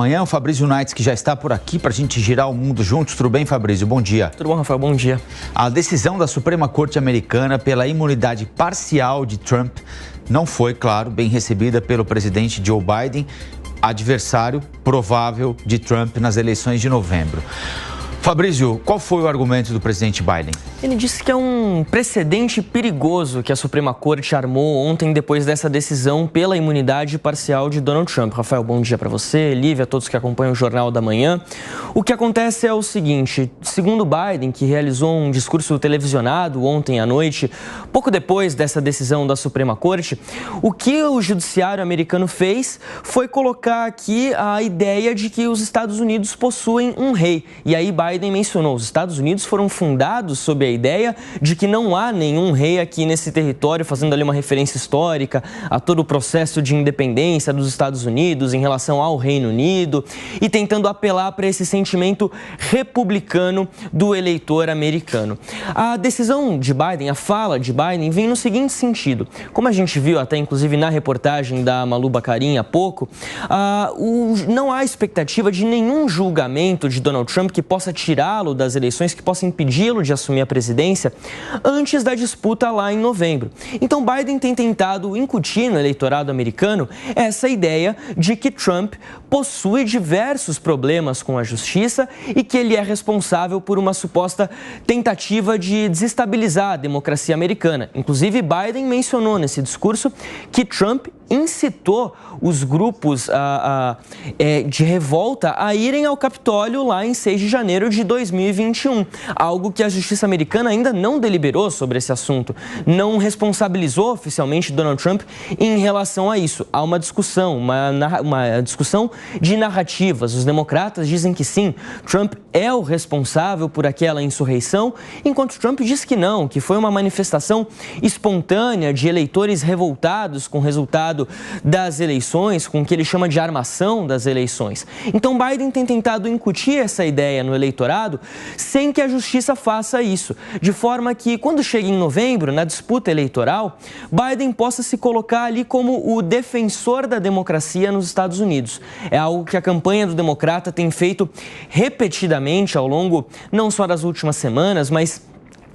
Amanhã o Fabrício Knights, que já está por aqui para a gente girar o mundo juntos. Tudo bem, Fabrício? Bom dia. Tudo bom, Rafael? Bom dia. A decisão da Suprema Corte Americana pela imunidade parcial de Trump não foi, claro, bem recebida pelo presidente Joe Biden, adversário provável de Trump nas eleições de novembro. Fabrício, qual foi o argumento do presidente Biden? Ele disse que é um precedente perigoso que a Suprema Corte armou ontem depois dessa decisão pela imunidade parcial de Donald Trump. Rafael, bom dia para você, Lívia, a todos que acompanham o Jornal da Manhã. O que acontece é o seguinte, segundo Biden, que realizou um discurso televisionado ontem à noite, pouco depois dessa decisão da Suprema Corte, o que o judiciário americano fez foi colocar aqui a ideia de que os Estados Unidos possuem um rei. E aí Biden mencionou, os Estados Unidos foram fundados sob a ideia de que não há nenhum rei aqui nesse território, fazendo ali uma referência histórica a todo o processo de independência dos Estados Unidos em relação ao Reino Unido e tentando apelar para esse sentimento republicano do eleitor americano. A decisão de Biden, a fala de Biden, vem no seguinte sentido. Como a gente viu até inclusive na reportagem da Malu Bacarin há pouco, não há expectativa de nenhum julgamento de Donald Trump que possa tirá-lo das eleições, que possa impedi-lo de assumir a presidência antes da disputa lá em novembro. Então Biden tem tentado incutir no eleitorado americano essa ideia de que Trump possui diversos problemas com a justiça e que ele é responsável por uma suposta tentativa de desestabilizar a democracia americana. Inclusive, Biden mencionou nesse discurso que Trump incitou os grupos de revolta a irem ao Capitólio lá em 6 de janeiro de 2021, algo que a justiça americana ainda não deliberou sobre esse assunto, não responsabilizou oficialmente Donald Trump em relação a isso. Há uma discussão, uma discussão de narrativas. Os democratas dizem que sim, Trump é o responsável por aquela insurreição, enquanto Trump diz que não, que foi uma manifestação espontânea de eleitores revoltados com o resultado das eleições, com o que ele chama de armação das eleições. Então Biden tem tentado incutir essa ideia no eleitorado sem que a justiça faça isso, de forma que quando chega em novembro, na disputa eleitoral, Biden possa se colocar ali como o defensor da democracia nos Estados Unidos. É algo que a campanha do democrata tem feito repetidamente ao longo não só das últimas semanas, mas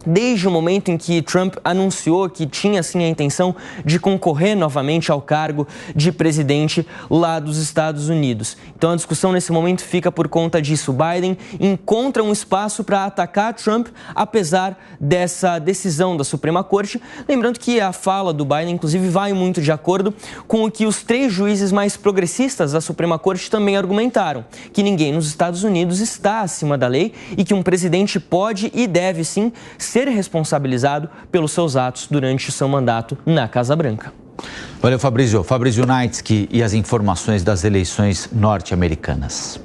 desde o momento em que Trump anunciou que tinha, sim, a intenção de concorrer novamente ao cargo de presidente lá dos Estados Unidos. Então, a discussão nesse momento fica por conta disso. Biden encontra um espaço para atacar Trump, apesar dessa decisão da Suprema Corte. Lembrando que a fala do Biden, inclusive, vai muito de acordo com o que os 3 juízes mais progressistas da Suprema Corte também argumentaram, que ninguém nos Estados Unidos está acima da lei e que um presidente pode e deve, sim, ser responsabilizado pelos seus atos durante o seu mandato na Casa Branca. Valeu, Fabrício. Fabrício Knights e as informações das eleições norte-americanas.